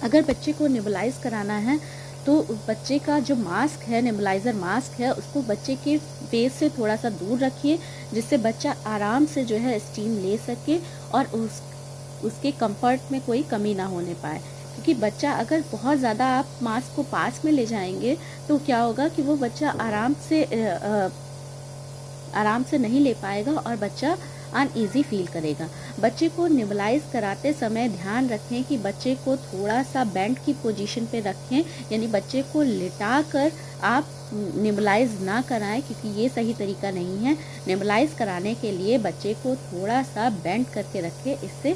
अगर बच्चे को नेबुलाइज़ कराना है तो बच्चे का जो मास्क है, नेबुलाइज़र मास्क है, उसको बच्चे के फेस से थोड़ा-सा दूर रखिए, जिससे बच्चा आराम से जो है स्टीम ले सके और उसके कंफर्ट में कोई कमी ना होने पाए। क्योंकि बच्चा अगर बहुत ज़्यादा आप मास्क को पास में ले जाएँगे तो क्या होगा कि वो बच्चा आराम से नहीं ले पाएगा और बच्चा अनईज़ी फ़ील करेगा। बच्चे को नेबुलाइज़ कराते समय ध्यान रखें कि बच्चे को थोड़ा-सा बेंट की पोजीशन पे रखें, यानी बच्चे को लिटाकर आप नेबुलाइज़ ना कराएँ, क्योंकि ये सही तरीका नहीं है। नेबुलाइज़ कराने के लिए बच्चे को थोड़ा-सा बेंट करके रखें, इससे